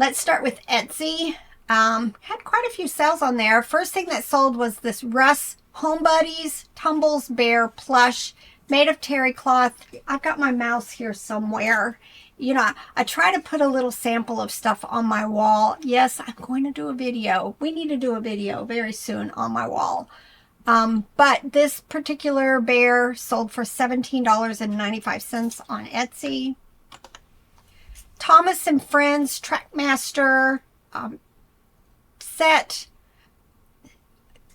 Let's start with Etsy. Had quite a few sales on there. First thing that sold was this Russ Home Buddies Tumbles Bear Plush made of terry cloth. I've got my mouse here somewhere. You know, I try to put a little sample of stuff on my wall. Yes, I'm going to do a video. We need to do a video very soon on my wall. But this particular bear sold for $17.95 on Etsy. Thomas and Friends Trackmaster set.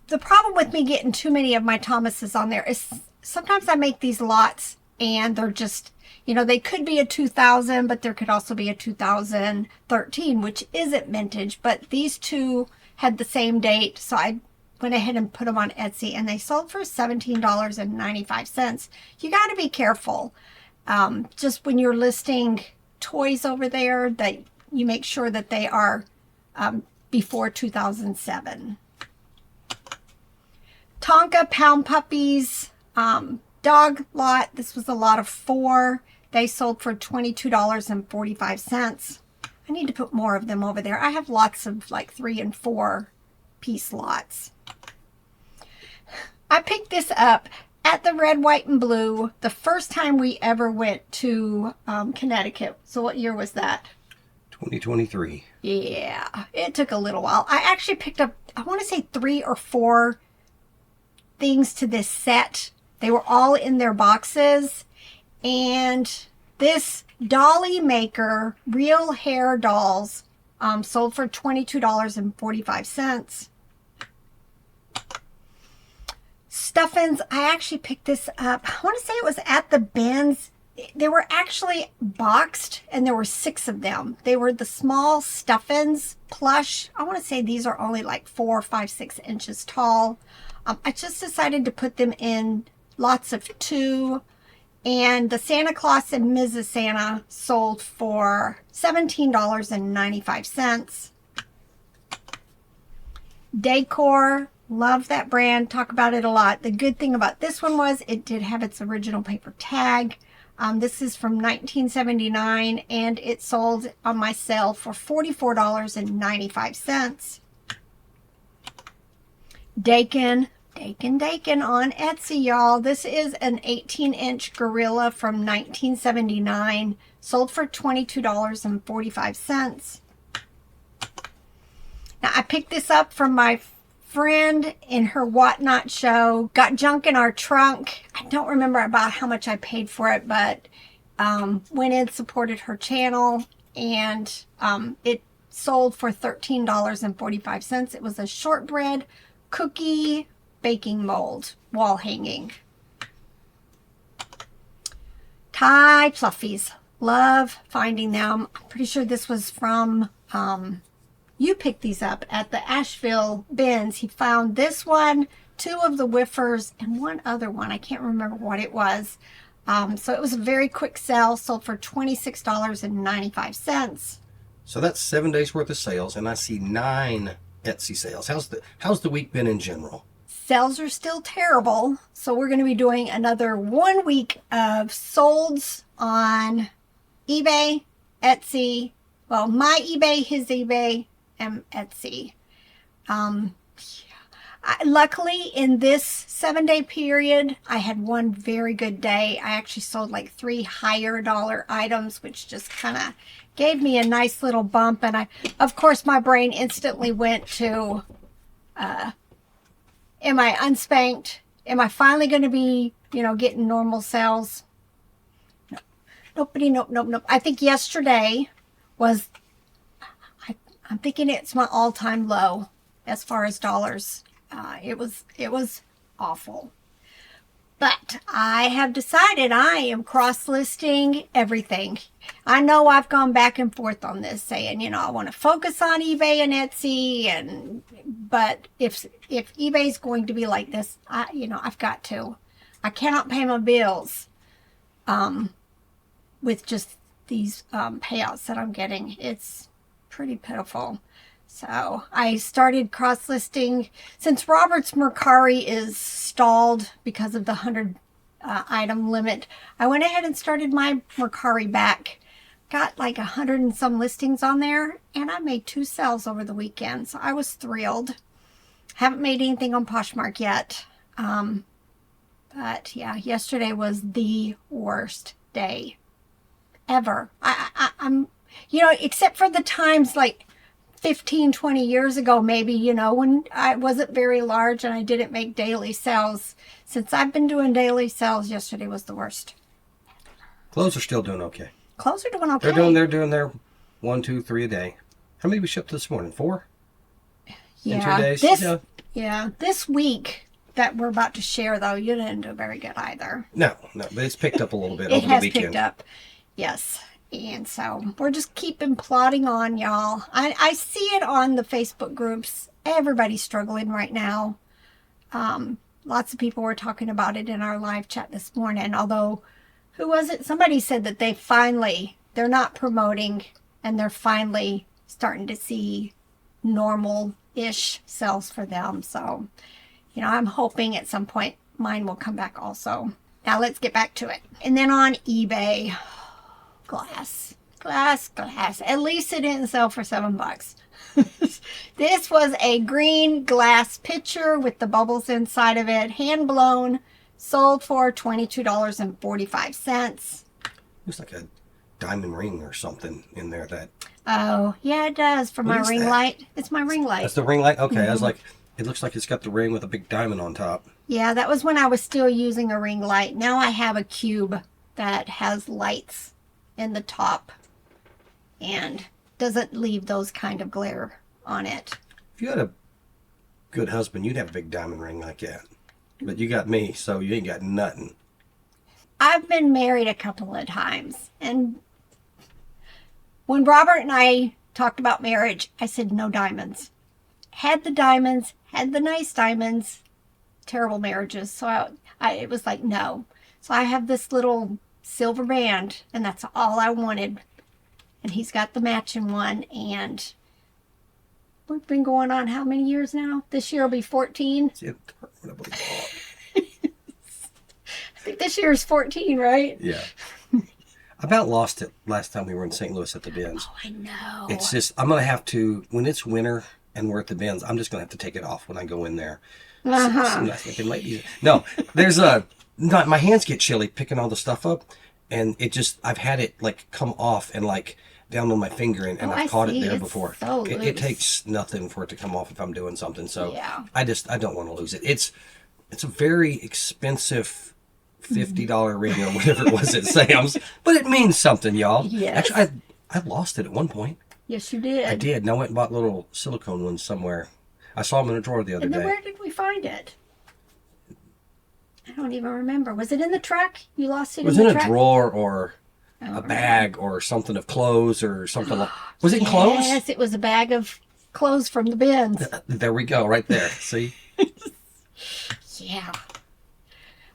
The problem with me getting too many of my Thomases on there is sometimes I make these lots and they're just, you know, they could be a 2000, but there could also be a 2013, which isn't vintage, but these two had the same date, so I went ahead and put them on Etsy, and they sold for $17.95. You got to be careful. Just when you're listing toys over there, that you make sure that they are before 2007. Tonka Pound Puppies dog lot. This was a lot of 4. They sold for $22.45. I need to put more of them over there. I have lots of like 3 and 4 piece lots. I picked this up at the Red, White, and Blue the first time we ever went to Connecticut. So what year was that? 2023. Yeah, it took a little while. I actually picked up, I want to say 3 or 4 things to this set. They were all in their boxes. And this dolly maker, real hair dolls, sold for $22.45. Stuffins, I actually picked this up. I want to say it was at the bins. They were actually boxed, and there were 6 of them. They were the small Stuffins plush. I want to say these are only like 4, 5, 6 inches tall. I just decided to put them in lots of 2. And the Santa Claus and Mrs. Santa sold for $17.95. Decor, love that brand, talk about it a lot. The good thing about this one was it did have its original paper tag. This is from 1979, and it sold on my sale for $44.95. Dakin on Etsy, y'all. This is an 18-inch gorilla from 1979, sold for $22.45. Now, I picked this up from my friend in her Whatnot show. Got junk in our trunk. I don't remember about how much I paid for it, but went in, supported her channel, and it sold for $13.45. It was a shortbread cookie baking mold wall hanging. Tie fluffies, love finding them. I'm pretty sure this was from you picked these up at the Asheville bins. He found this one, 2 of the Whiffers, and 1 other one. I can't remember what it was. So it was a very quick sell, sold for $26.95. So that's 7 days worth of sales, and I see 9 Etsy sales. How's the week been in general? Sales are still terrible, so we're going to be doing another 1 week of solds on eBay, Etsy, well, my eBay, his eBay, and Etsy. Luckily, in this 7-day period, I had one very good day. I actually sold like 3 higher dollar items, which just kind of gave me a nice little bump. And of course, my brain instantly went to, am I unspanked? Am I finally going to be, getting normal sales? No. Nope. I think yesterday was, I'm thinking it's my all-time low as far as dollars. It was awful. But I have decided I am cross-listing everything. I know I've gone back and forth on this, saying, I want to focus on eBay and Etsy, but if eBay's going to be like this, I've got to. I cannot pay my bills with just these payouts that I'm getting. It's pretty pitiful. So I started cross-listing. Since Robert's Mercari is stalled because of the 100 item limit, I went ahead and started my Mercari back. got like 100 and some listings on there, and I made 2 sales over the weekend, so I was thrilled. Haven't made anything on Poshmark yet. But yeah, yesterday was the worst day ever. I'm, except for the times like 15, 20 years ago, maybe, when I wasn't very large and I didn't make daily sales. Since I've been doing daily sales, yesterday was the worst. Clothes are still doing okay. Clothes are doing okay. They're doing their 1, 2, 3 a day. How many we shipped this morning? 4? Yeah. In 2 days? This week that we're about to share, though, you didn't do very good either. No, but it's picked up a little bit It over the has weekend. picked up, yes. And so we're just keeping plodding on, y'all. I see it on the Facebook groups. Everybody's struggling right now. Lots of people were talking about it in our live chat this morning. Although, who was it? Somebody said that they're not promoting, and they're finally starting to see normal-ish sales for them. So, I'm hoping at some point mine will come back also. Now let's get back to it. And then on eBay, glass. At least it didn't sell for $7. This was a green glass pitcher with the bubbles inside of it, hand blown, sold for $22.45. Looks like a diamond ring or something in there. Oh, yeah, it does. For my ring light. It's my ring light. That's the ring light? Okay, I was like, it looks like it's got the ring with a big diamond on top. Yeah, that was when I was still using a ring light. Now I have a cube that has lights in the top and doesn't leave those kind of glare on it. If you had a good husband, you'd have a big diamond ring like that. But you got me, so you ain't got nothing. I've been married a couple of times, and when Robert and I talked about marriage, I said no diamonds. Had the diamonds, had the nice diamonds, terrible marriages. So it was like, no. So I have this little silver band, and that's all I wanted. And he's got the matching one, and we've been going on how many years now? This year will be 14. I think this year is 14, right? Yeah. I about lost it last time we were in St. Louis at the bins. Oh, I know. It's just, I'm going to have to, when it's winter and we're at the bins, I'm just going to have to take it off when I go in there. Some nice looking ladies. No, my hands get chilly picking all the stuff up, and I've had it like come off and like down on my finger, and I've caught it there before. So it takes nothing for it to come off if I'm doing something. So yeah. I don't want to lose it. It's a very expensive $50 ring or whatever it was at Sam's, but it means something, y'all. Yes. Actually, I lost it at one point. Yes, you did. I did, and I went and bought little silicone ones somewhere. I saw them in a drawer the other day. And then where did we find it? I don't even remember. Was it in the truck? You lost it in the truck? It was in a drawer or a bag or something of clothes or something like. Was it in clothes? Yes, it was a bag of clothes from the bins. There we go, right there. See? Yeah.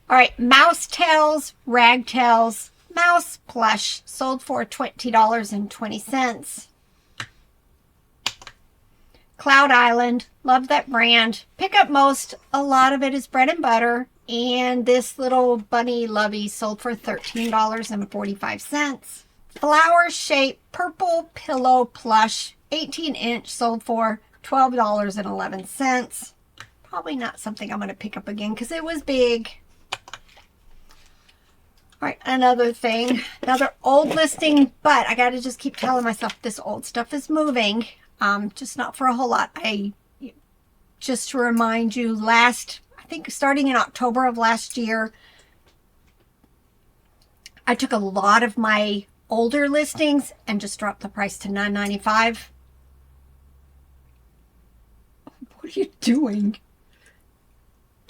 All right, mouse tails, rag tails, mouse plush sold for $20.20. Cloud Island, love that brand. Pick up most, a lot of it is bread and butter. And this little bunny lovey sold for $13.45. Flower shaped purple pillow plush, 18-inch, sold for $12.11. Probably not something I'm going to pick up again because it was big. All right, another old listing, but I got to just keep telling myself this old stuff is moving. Just not for a whole lot. Just to remind you, I think starting in October of last year, I took a lot of my older listings and just dropped the price to $9.95. What are you doing?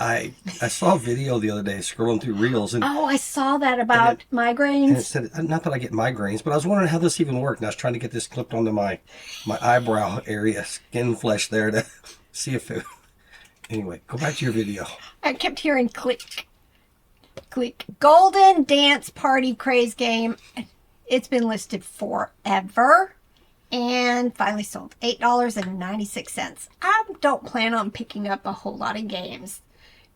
I saw a video the other day scrolling through Reels. And I saw that about migraines. And it said, not that I get migraines, but I was wondering how this even worked. And I was trying to get this clipped onto my eyebrow area, skin flesh there to see if it... Anyway, go back to your video. I kept hearing click, click. Golden Dance Party Craze Game. It's been listed forever. And finally sold. $8.96. I don't plan on picking up a whole lot of games.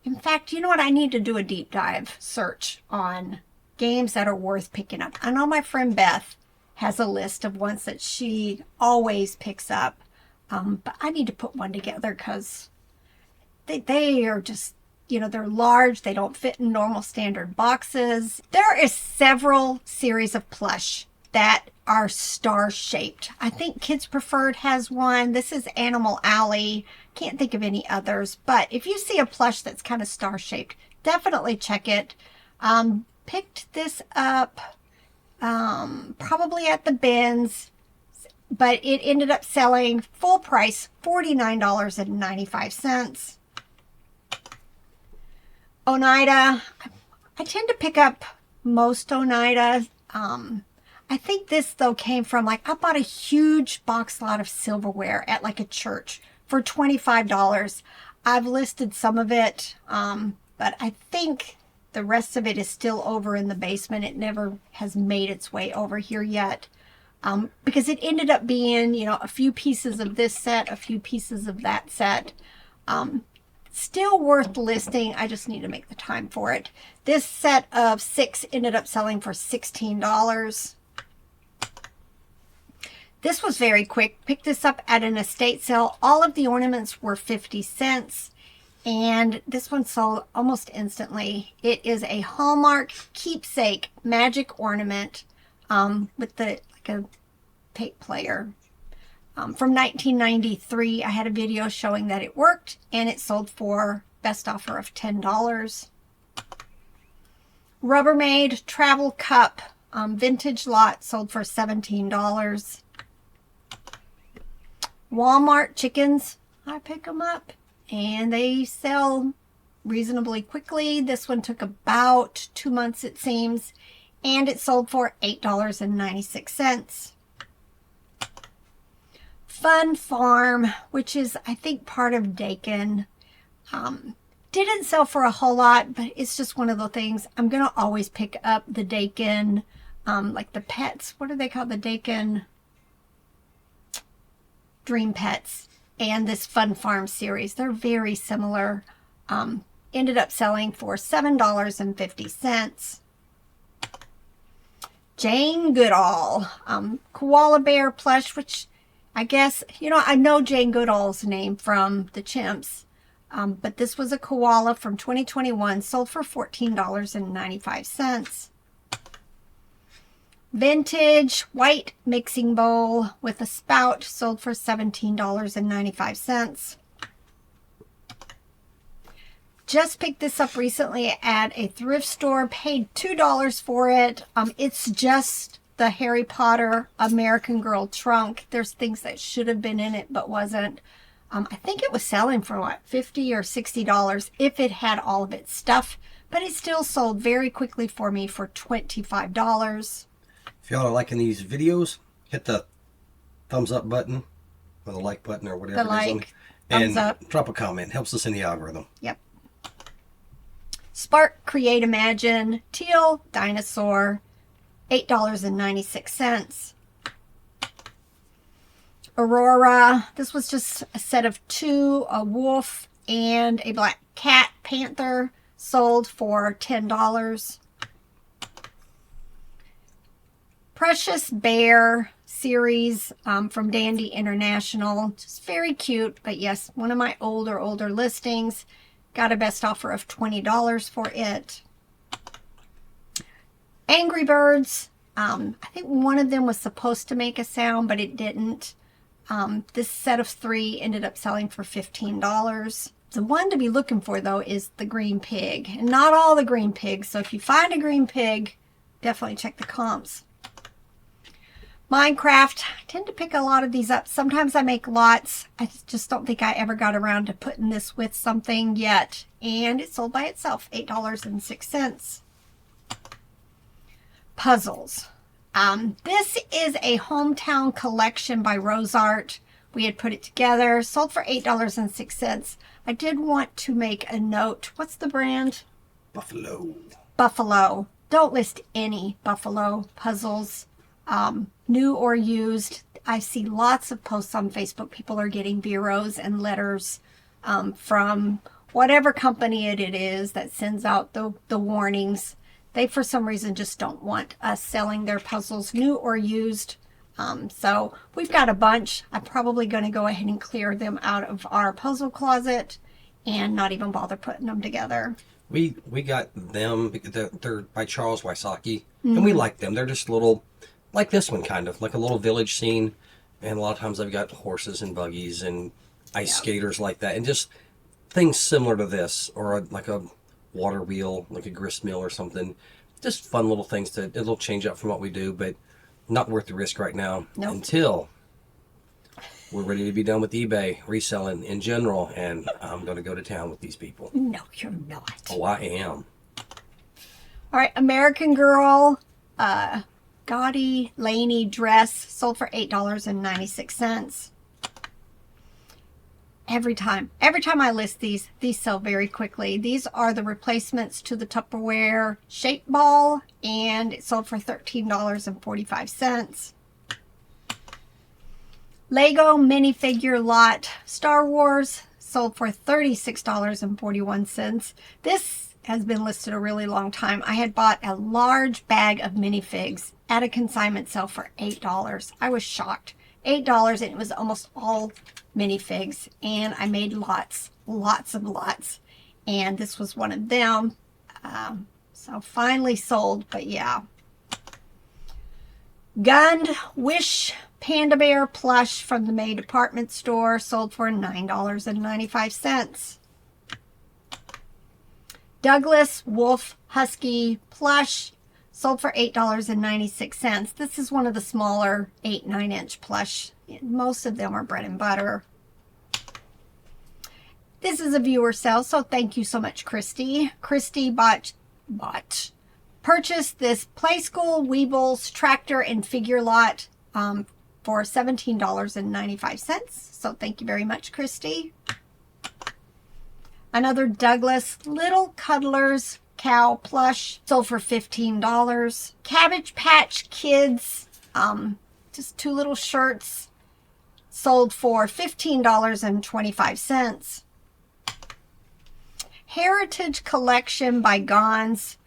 In fact, you know what? I need to do a deep dive search on games that are worth picking up. I know my friend Beth has a list of ones that she always picks up. But I need to put one together because they are just, they're large. They don't fit in normal standard boxes. There is several series of Plush that are star shaped. I think Kids Preferred has one. This is Animal Alley. Can't think of any others. But if you see a Plush that's kind of star shaped, definitely check it. Picked this up probably at the bins, but it ended up selling full price, $49.95. Oneida, I tend to pick up most Oneida. I think this though came from I bought a huge box lot of silverware at a church for $25. I've listed some of it, but I think the rest of it is still over in the basement. It never has made its way over here yet, because it ended up being, a few pieces of this set, a few pieces of that set. Still worth listing. I just need to make the time for it. This set of 6 ended up selling for $16. This was very quick. Picked this up at an estate sale. All of the ornaments were 50 cents. And this one sold almost instantly. It is a Hallmark keepsake magic ornament with a tape player. From 1993, I had a video showing that it worked, and it sold for best offer of $10. Rubbermaid Travel Cup vintage lot sold for $17. Walmart chickens, I pick them up, and they sell reasonably quickly. This one took about 2 months, it seems, and it sold for $8.96. Fun Farm, which is, I think, part of Dakin. Didn't sell for a whole lot, but it's just one of the things. I'm going to always pick up the Dakin, the pets. What are they called? The Dakin Dream Pets and this Fun Farm series. They're very similar. Ended up selling for $7.50. Jane Goodall, Koala Bear plush, which I guess, I know Jane Goodall's name from the Chimps, but this was a koala from 2021, sold for $14.95. Vintage white mixing bowl with a spout, sold for $17.95. Just picked this up recently at a thrift store, paid $2 for it. It's just the Harry Potter American Girl trunk. There's things that should have been in it but wasn't. I think it was selling for $50 or $60 if it had all of its stuff, but it still sold very quickly for me for $25. If y'all are liking these videos, hit the thumbs up button or the like button or whatever The it is, like, and thumbs up. drop a comment. Helps us in the algorithm. Yep. Spark Create Imagine Teal Dinosaur, $8.96. Aurora, this was just a set of 2, a wolf and a black cat panther, sold for $10. Precious Bear series from Dandy International, just very cute, but yes, one of my older listings. Got a best offer of $20 for it. Angry Birds, I think one of them was supposed to make a sound, but it didn't. This set of 3 ended up selling for $15. The one to be looking for, though, is the green pig. And not all the green pigs, so if you find a green pig, definitely check the comps. Minecraft, I tend to pick a lot of these up. Sometimes I make lots. I just don't think I ever got around to putting this with something yet. And it sold by itself, $8.06. Puzzles. This is a hometown collection by Rose Art. We had put it together, sold for $8.06. I did want to make a note. What's the brand? Buffalo. Buffalo. Don't list any Buffalo puzzles, new or used. I see lots of posts on Facebook. People are getting bureaus and letters from whatever company it is that sends out the warnings They, for some reason, just don't want us selling their puzzles, new or used. So we've got a bunch. I'm probably going to go ahead and clear them out of our puzzle closet and not even bother putting them together. We got them. They're by Charles Wysocki, and we like them. They're just little, like this one, kind of like a little village scene. And a lot of times I've got horses and buggies and ice skaters like that, and just things similar to this, or like a water wheel, like a grist mill or something. Just fun little things it'll change up from what we do, but not worth the risk right now. Nope. Until we're ready to be done with eBay, reselling in general, and I'm going to go to town with these people. No, you're not. Oh, I am. All right, American Girl, gaudy Laney dress sold for $8.96. Every time I list these sell very quickly. These are the replacements to the Tupperware shape ball, and it sold for $13.45. Lego minifigure lot Star Wars sold for $36.41. This has been listed a really long time. I had bought a large bag of minifigs at a consignment sale for $8. I was shocked. $8, and it was almost all minifigs, and I made lots and lots, and this was one of them. So finally sold, but yeah. Gund Wish Panda Bear plush from the May department store sold for $9.95. Douglas Wolf Husky plush sold for $8.96. This is one of the smaller 8-9-inch plush. Most of them are bread and butter. This is a viewer sale, so thank you so much, Christy. Christy purchased this Play School Weebles tractor and figure lot for $17.95. So thank you very much, Christy. Another Douglas Little Cuddlers cow plush sold for $15. Cabbage Patch Kids, just two little shirts, sold for $15.25. Heritage Collection by Gons.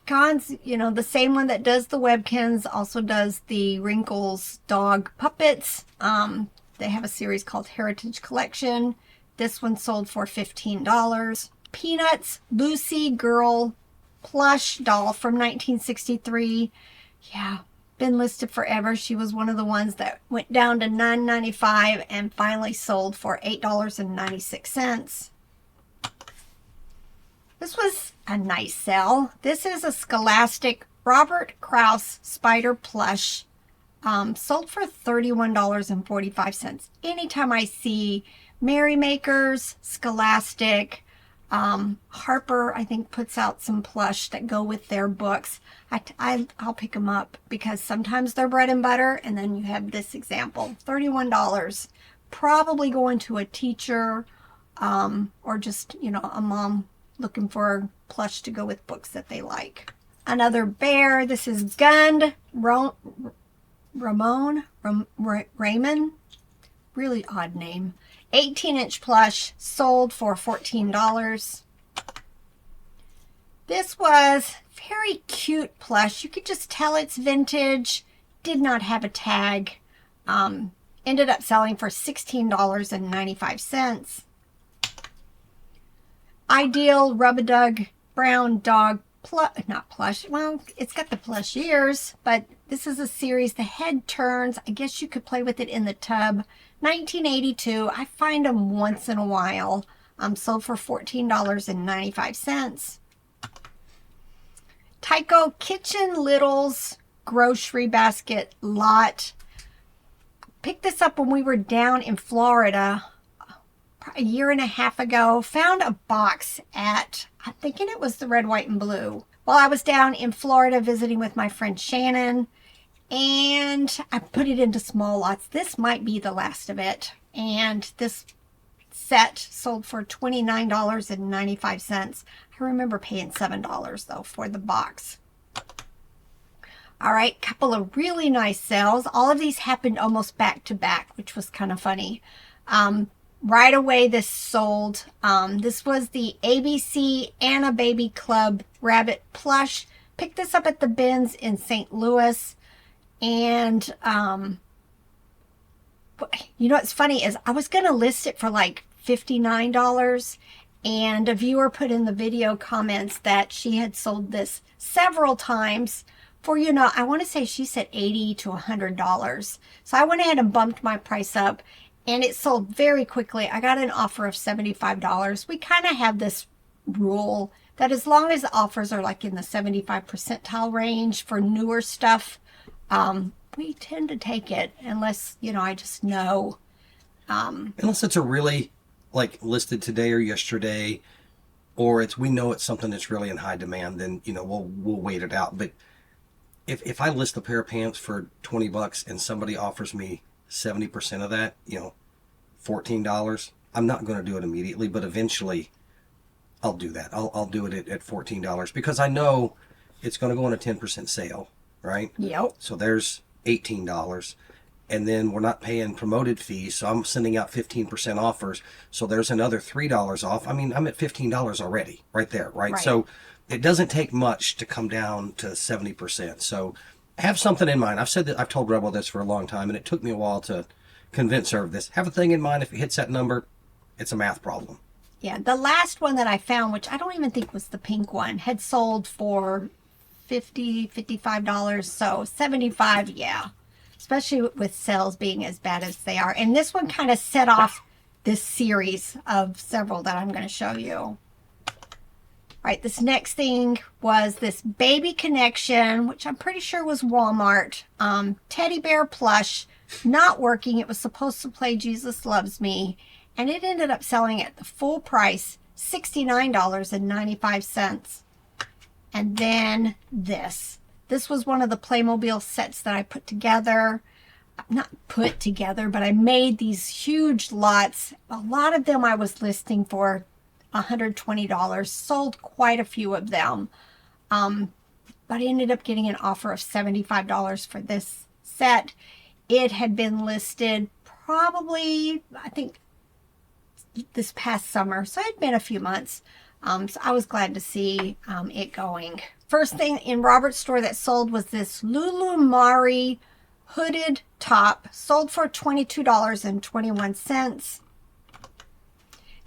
Gons, you know, the same one that does the Webkins, also does the Wrinkles dog puppets. They have a series called Heritage Collection. This one sold for $15. Peanuts Lucy Girl plush doll from 1963. Yeah, been listed forever. She was one of the ones that went down to $9.95 and finally sold for $8.96. This was a nice sell. This is a Scholastic Robert Krause spider plush, sold for $31.45. Anytime I see Merrymakers, Scholastic, Harper, I think, puts out some plush that go with their books, I'll pick them up because sometimes they're bread and butter. And then you have this example, $31, probably going to a teacher, or just, you know, a mom looking for plush to go with books that they like. Another bear. This is Gund Raymond. Really odd name. 18-inch plush sold for $14. This was very cute plush. You could just tell it's vintage. Did not have a tag. Ended up selling for $16.95. Ideal Rub-a-Dug Brown Dog not plush. Well, it's got the plush ears, but this is a series. The head turns. I guess you could play with it in the tub. 1982. I find them once in a while. Sold for $14.95. Tyco Kitchen Littles grocery basket lot. Picked this up when we were down in Florida a year and a half ago. Found a box at, I'm thinking it was the Red, White, and Blue, while I was down in Florida visiting with my friend Shannon, and I put it into small lots. This might be the last of it, and this set sold for $29.95. I remember paying $7 though for the box. All right, couple of really nice sales. All of these happened almost back to back, which was kind of funny. Right away, this sold. This was the ABC Anna Baby Club Rabbit Plush. picked this up at the bins in St. Louis. And, you know what's funny is I was going to list it for like $59. And a viewer put in the video comments that she had sold this several times for, you know, I want to say she said $80 to $100. So I went ahead and bumped my price up, and it sold very quickly. I got an offer of $75. We kind of have this rule that as long as the offers are like in the 75 percentile range for newer stuff, we tend to take it unless, you know, I just know. Unless it's a really, like, listed today or yesterday, or we know it's something that's really in high demand, then, you know, we'll wait it out. But if I list a pair of pants for $20 and somebody offers me 70% of that, you know, $14, I'm not going to do it immediately, but eventually I'll do that. I'll do it at $14 because I know it's going to go on a 10% sale, right? Yep. So there's $18. And then we're not paying promoted fees, so I'm sending out 15% offers. So there's another $3 off. I mean, I'm at $15 already, right there, right? So it doesn't take much to come down to 70%. So have something in mind. I've told Rebel this for a long time, and it took me a while to convince her of this. Have a thing in mind. If it hits that number, it's a math problem. Yeah, the last one that I found, which I don't even think was the pink one, had sold for $50, $55. So $75, yeah. Especially with sales being as bad as they are. And this one kind of set off this series of several that I'm going to show you. All right, this next thing was this baby connection, which I'm pretty sure was Walmart. Teddy bear plush, not working. It was supposed to play Jesus Loves Me. And it ended up selling at the full price, $69.95. And then this. This was one of the Playmobil sets that I put together. Not put together, but I made these huge lots. A lot of them I was listing for $120. Sold quite a few of them. But I ended up getting an offer of $75 for this set. It had been listed probably, I think, this past summer. So it had been a few months. So I was glad to see it going. First thing in Robert's store that sold was this Lulu Mari hooded top. Sold for $22.21.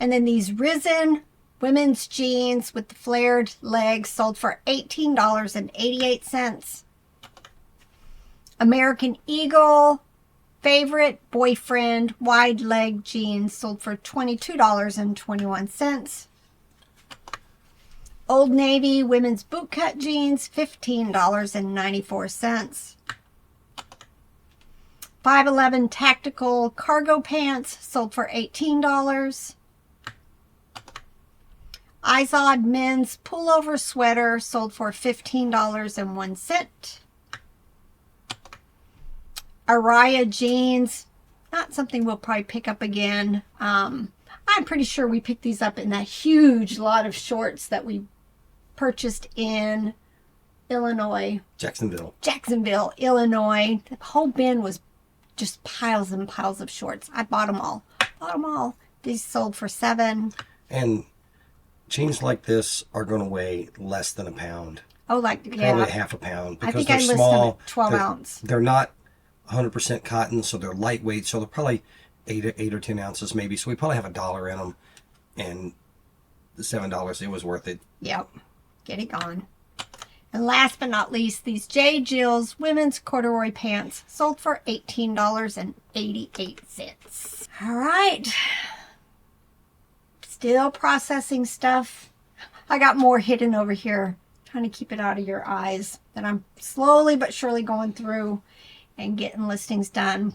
And then these Risen women's jeans with the flared legs sold for $18.88. American Eagle favorite boyfriend wide leg jeans sold for $22.21. Old Navy women's bootcut jeans, $15.94. 511 tactical cargo pants sold for $18. Izod men's pullover sweater sold for $15.01. Araya jeans, not something we'll probably pick up again. I'm pretty sure we picked these up in that huge lot of shorts that we purchased in Illinois. Jacksonville, Illinois. The whole bin was just piles and piles of shorts. I bought them all. These sold for $7. And jeans like this are going to weigh less than a pound. Oh, like, yeah. Probably half a pound. I Because think I they're listed small. them at 12 ounce. They're not 100% cotton, so they're lightweight. So they're probably 8 or 10 ounces maybe. So we probably have $1 in them. And the $7, it was worth it. Yep. Get it gone. And last but not least, these J. Jill's women's corduroy pants sold for $18.88. All right. Still processing stuff. I got more hidden over here. Trying to keep it out of your eyes. That I'm slowly but surely going through and getting listings done.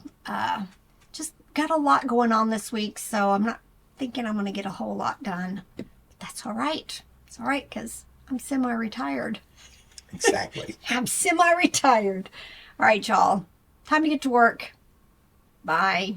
Just got a lot going on this week, so I'm not thinking I'm going to get a whole lot done. But that's all right. It's all right because I'm semi-retired. Exactly. I'm semi-retired. All right, y'all. Time to get to work. Bye.